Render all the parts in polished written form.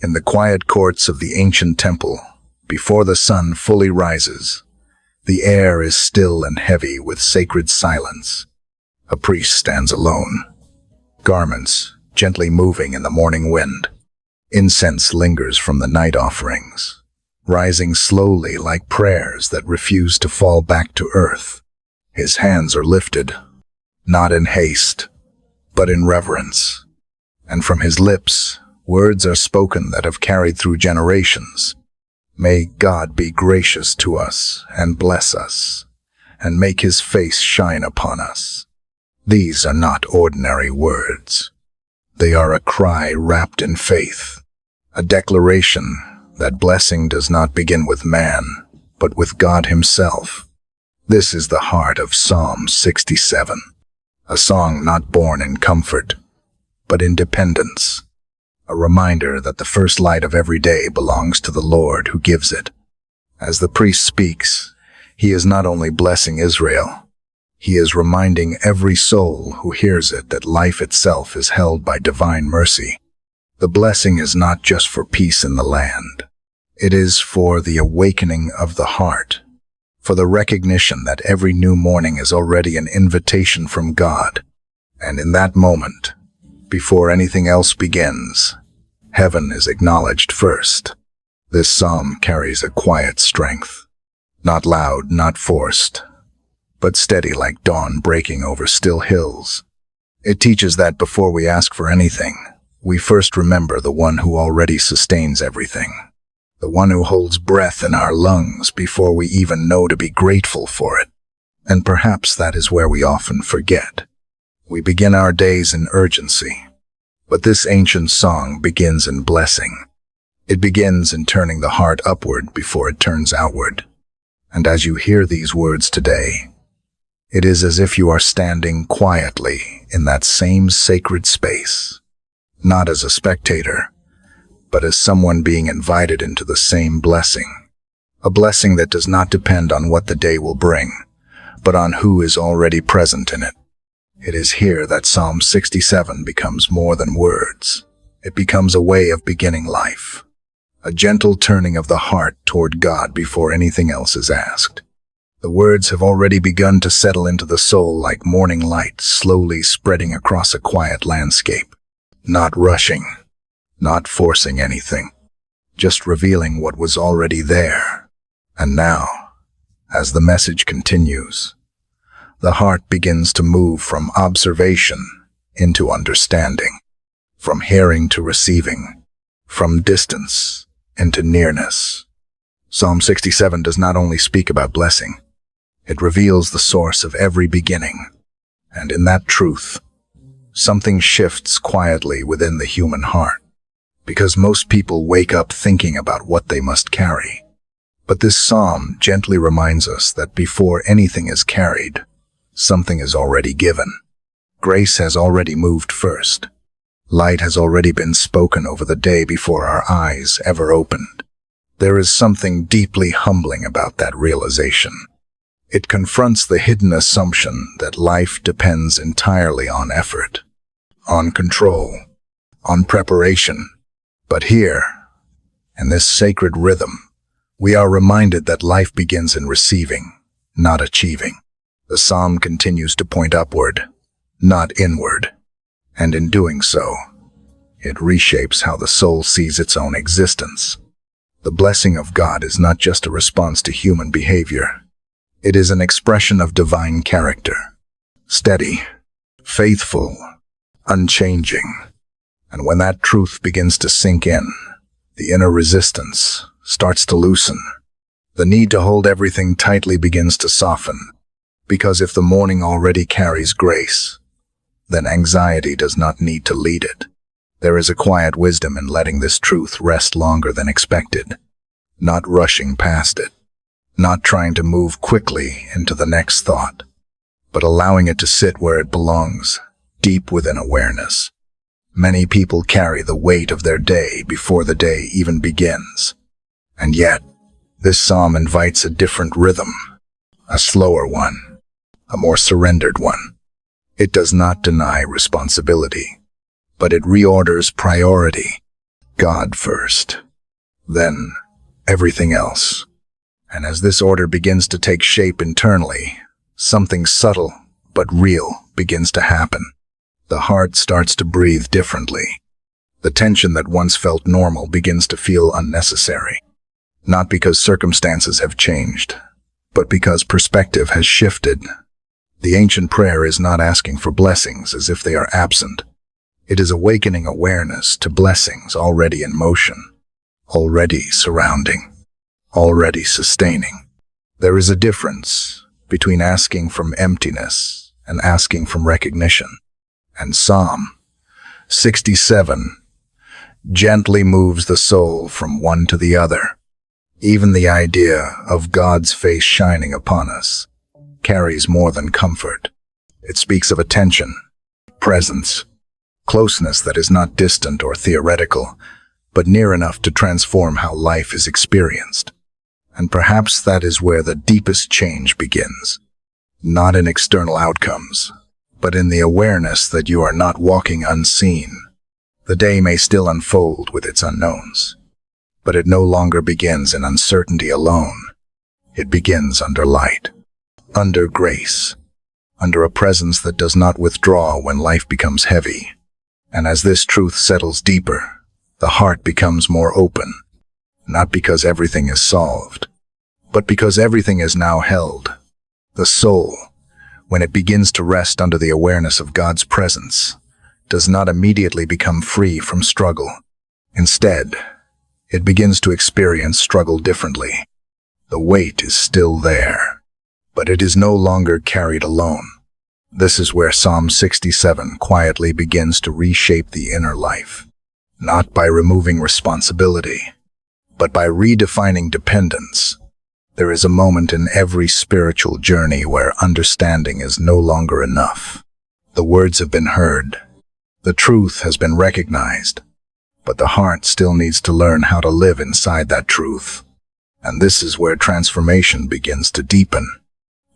In the quiet courts of the ancient temple, before the sun fully rises, the air is still and heavy with sacred silence. A priest stands alone, garments gently moving in the morning wind. Incense lingers from the night offerings, rising slowly like prayers that refuse to fall back to earth. His hands are lifted, not in haste, but in reverence. And from his lips, words are spoken that have carried through generations. May God be gracious to us and bless us, and make his face shine upon us. These are not ordinary words. They are a cry wrapped in faith, a declaration that blessing does not begin with man, but with God himself. This is the heart of Psalm 67, a song not born in comfort, but in dependence. A reminder that the first light of every day belongs to the Lord who gives it. As the priest speaks, he is not only blessing Israel, he is reminding every soul who hears it that life itself is held by divine mercy. The blessing is not just for peace in the land. It is for the awakening of the heart, for the recognition that every new morning is already an invitation from God. And in that moment, before anything else begins, heaven is acknowledged first. This psalm carries a quiet strength, not loud, not forced, but steady like dawn breaking over still hills. It teaches that before we ask for anything, we first remember the one who already sustains everything, the one who holds breath in our lungs before we even know to be grateful for it. And perhaps that is where we often forget. We begin our days in urgency, but this ancient song begins in blessing. It begins in turning the heart upward before it turns outward. And as you hear these words today, it is as if you are standing quietly in that same sacred space, not as a spectator, but as someone being invited into the same blessing. A blessing that does not depend on what the day will bring, but on who is already present in it. It is here that Psalm 67 becomes more than words. It becomes a way of beginning life, a gentle turning of the heart toward God before anything else is asked. The words have already begun to settle into the soul like morning light slowly spreading across a quiet landscape, not rushing, not forcing anything, just revealing what was already there. And now, as the message continues, the heart begins to move from observation into understanding, from hearing to receiving, from distance into nearness. Psalm 67 does not only speak about blessing, it reveals the source of every beginning. And in that truth, something shifts quietly within the human heart, because most people wake up thinking about what they must carry. But this psalm gently reminds us that before anything is carried, something is already given. Grace has already moved first. Light has already been spoken over the day before our eyes ever opened. There is something deeply humbling about that realization. It confronts the hidden assumption that life depends entirely on effort, on control, on preparation. But here, in this sacred rhythm, we are reminded that life begins in receiving, not achieving. The psalm continues to point upward, not inward, and in doing so, it reshapes how the soul sees its own existence. The blessing of God is not just a response to human behavior. It is an expression of divine character, steady, faithful, unchanging. And when that truth begins to sink in, the inner resistance starts to loosen. The need to hold everything tightly begins to soften. Because if the morning already carries grace, then anxiety does not need to lead it. There is a quiet wisdom in letting this truth rest longer than expected, not rushing past it, not trying to move quickly into the next thought, but allowing it to sit where it belongs, deep within awareness. Many people carry the weight of their day before the day even begins. And yet, this psalm invites a different rhythm, a slower one, a more surrendered one. It does not deny responsibility, but it reorders priority. God first, then everything else. And as this order begins to take shape internally, something subtle but real begins to happen. The heart starts to breathe differently. The tension that once felt normal begins to feel unnecessary. Not because circumstances have changed, but because perspective has shifted. The ancient prayer is not asking for blessings as if they are absent. It is awakening awareness to blessings already in motion, already surrounding, already sustaining. There is a difference between asking from emptiness and asking from recognition. And Psalm 67 gently moves the soul from one to the other. Even the idea of God's face shining upon us carries more than comfort. It speaks of attention, presence, closeness that is not distant or theoretical, but near enough to transform how life is experienced. And perhaps that is where the deepest change begins. Not in external outcomes, but in the awareness that you are not walking unseen. The day may still unfold with its unknowns, but it no longer begins in uncertainty alone. It begins under light, under grace, under a presence that does not withdraw when life becomes heavy. And as this truth settles deeper, the heart becomes more open, not because everything is solved, but because everything is now held. The soul, when it begins to rest under the awareness of God's presence, does not immediately become free from struggle. Instead, it begins to experience struggle differently. The weight is still there, but it is no longer carried alone. This is where Psalm 67 quietly begins to reshape the inner life, not by removing responsibility, but by redefining dependence. There is a moment in every spiritual journey where understanding is no longer enough. The words have been heard, the truth has been recognized, but the heart still needs to learn how to live inside that truth. And this is where transformation begins to deepen.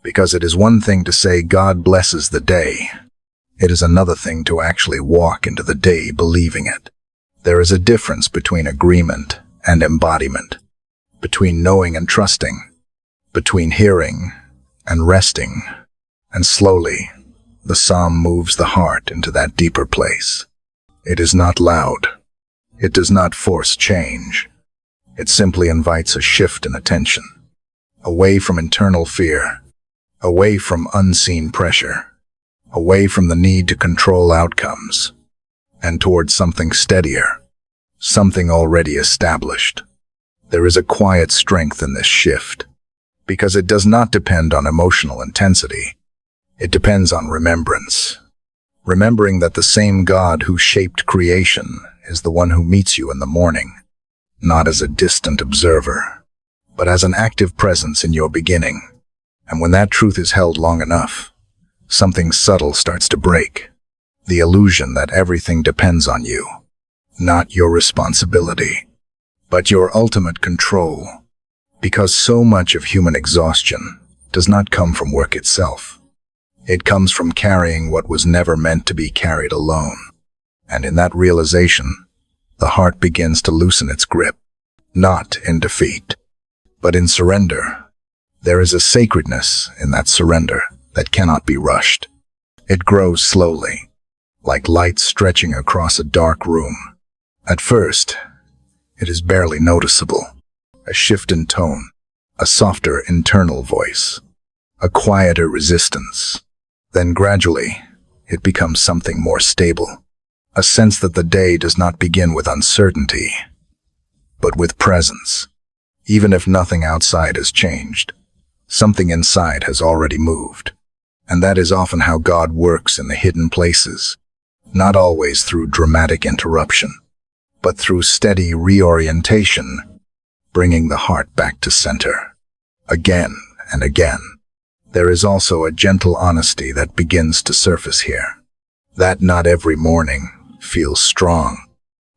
Because it is one thing to say God blesses the day. It is another thing to actually walk into the day believing it. There is a difference between agreement and embodiment, between knowing and trusting, between hearing and resting. And slowly, the psalm moves the heart into that deeper place. It is not loud. It does not force change. It simply invites a shift in attention, away from internal fear, away from unseen pressure, away from the need to control outcomes, and towards something steadier, something already established. There is a quiet strength in this shift, because it does not depend on emotional intensity. It depends on remembrance. Remembering that the same God who shaped creation is the one who meets you in the morning, not as a distant observer, but as an active presence in your beginning. And when that truth is held long enough, something subtle starts to break. The illusion that everything depends on you, not your responsibility, but your ultimate control. Because so much of human exhaustion does not come from work itself. It comes from carrying what was never meant to be carried alone. And in that realization, the heart begins to loosen its grip, not in defeat, but in surrender. There is a sacredness in that surrender that cannot be rushed. It grows slowly, like light stretching across a dark room. At first, it is barely noticeable. A shift in tone, a softer internal voice, a quieter resistance. Then gradually, it becomes something more stable. A sense that the day does not begin with uncertainty, but with presence. Even if nothing outside has changed, something inside has already moved. And that is often how God works in the hidden places, not always through dramatic interruption, but through steady reorientation, bringing the heart back to center. Again and again. There is also a gentle honesty that begins to surface here. That not every morning feels strong.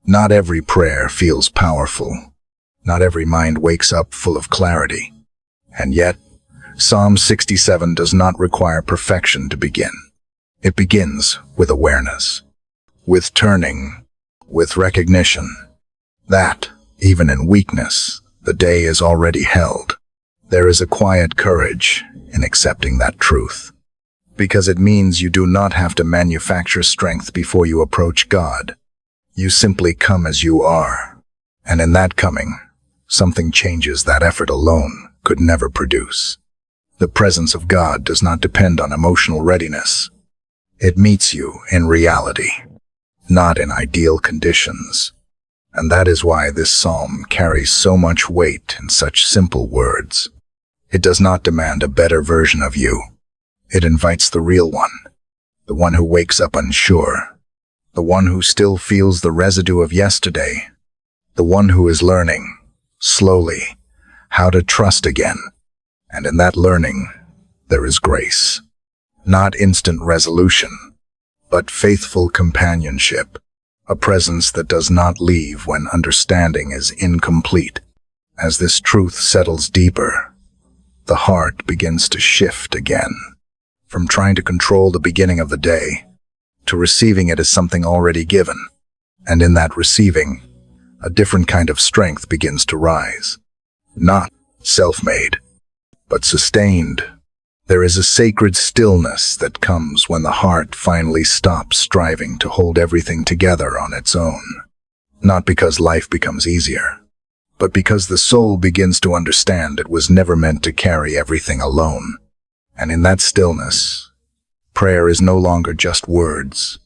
Not every prayer feels powerful. Not every mind wakes up full of clarity. And yet, Psalm 67 does not require perfection to begin. It begins with awareness, with turning, with recognition. That, even in weakness, the day is already held. There is a quiet courage in accepting that truth, because it means you do not have to manufacture strength before you approach God. You simply come as you are, and in that coming, something changes that effort alone could never produce. The presence of God does not depend on emotional readiness. It meets you in reality, not in ideal conditions. And that is why this psalm carries so much weight in such simple words. It does not demand a better version of you. It invites the real one, the one who wakes up unsure, the one who still feels the residue of yesterday, the one who is learning, slowly, how to trust again. And in that learning, there is grace. Not instant resolution, but faithful companionship, a presence that does not leave when understanding is incomplete. As this truth settles deeper, the heart begins to shift again, from trying to control the beginning of the day to receiving it as something already given. And in that receiving, a different kind of strength begins to rise. Not self-made, but sustained. There is a sacred stillness that comes when the heart finally stops striving to hold everything together on its own. Not because life becomes easier, but because the soul begins to understand it was never meant to carry everything alone. And in that stillness, prayer is no longer just words.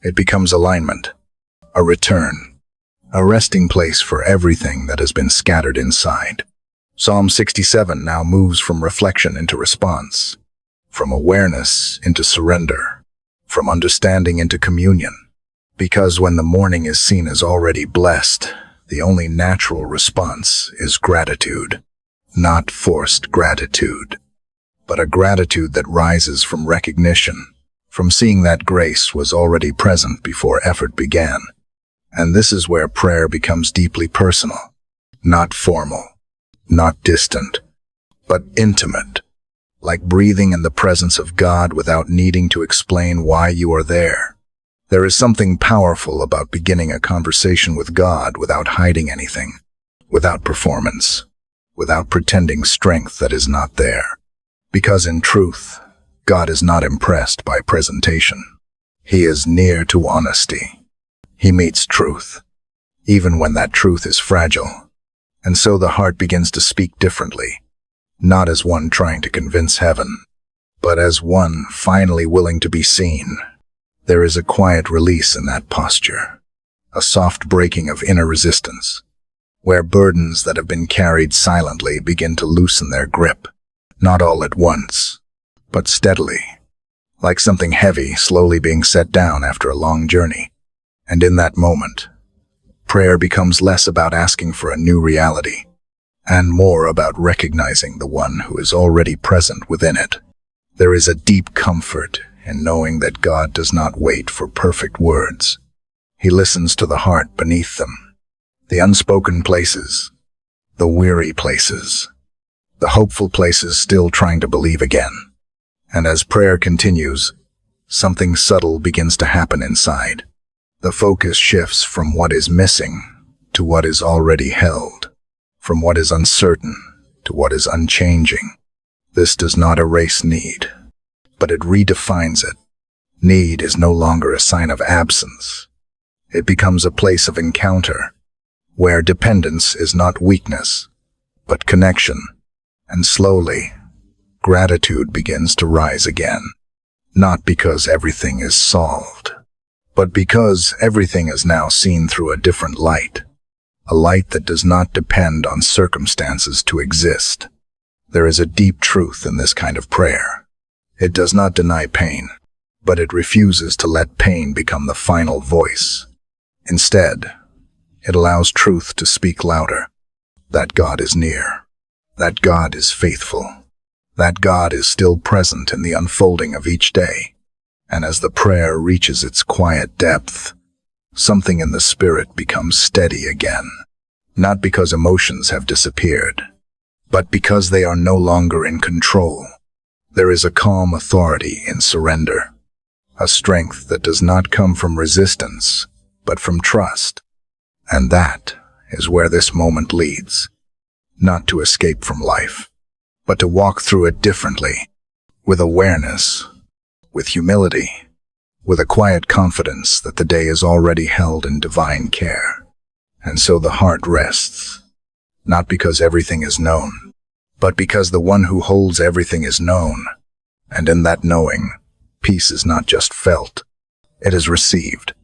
It becomes alignment, a return, a resting place for everything that has been scattered inside. Psalm 67 now moves from reflection into response, from awareness into surrender, from understanding into communion. Because when the morning is seen as already blessed, the only natural response is gratitude. Not forced gratitude, but a gratitude that rises from recognition, from seeing that grace was already present before effort began. And this is where prayer becomes deeply personal, not formal, not distant, but intimate, like breathing in the presence of God without needing to explain why you are there. There is something powerful about beginning a conversation with God without hiding anything, without performance, without pretending strength that is not there. Because in truth, God is not impressed by presentation. He is near to honesty. He meets truth, even when that truth is fragile. And so the heart begins to speak differently, not as one trying to convince heaven, but as one finally willing to be seen. There is a quiet release in that posture, a soft breaking of inner resistance, where burdens that have been carried silently begin to loosen their grip, not all at once, but steadily, like something heavy slowly being set down after a long journey. And in that moment, prayer becomes less about asking for a new reality, and more about recognizing the one who is already present within it. There is a deep comfort in knowing that God does not wait for perfect words. He listens to the heart beneath them, the unspoken places, the weary places, the hopeful places still trying to believe again. And as prayer continues, something subtle begins to happen inside. The focus shifts from what is missing to what is already held, from what is uncertain to what is unchanging. This does not erase need, but it redefines it. Need is no longer a sign of absence. It becomes a place of encounter, where dependence is not weakness, but connection. And slowly, gratitude begins to rise again, not because everything is solved, but because everything is now seen through a different light, a light that does not depend on circumstances to exist. There is a deep truth in this kind of prayer. It does not deny pain, but it refuses to let pain become the final voice. Instead, it allows truth to speak louder, that God is near, that God is faithful, that God is still present in the unfolding of each day. And as the prayer reaches its quiet depth, something in the spirit becomes steady again, not because emotions have disappeared, but because they are no longer in control. There is a calm authority in surrender, a strength that does not come from resistance, but from trust. And that is where this moment leads, not to escape from life, but to walk through it differently, with awareness, with humility, with a quiet confidence that the day is already held in divine care. And so the heart rests, not because everything is known, but because the one who holds everything is known. And in that knowing, peace is not just felt, it is received.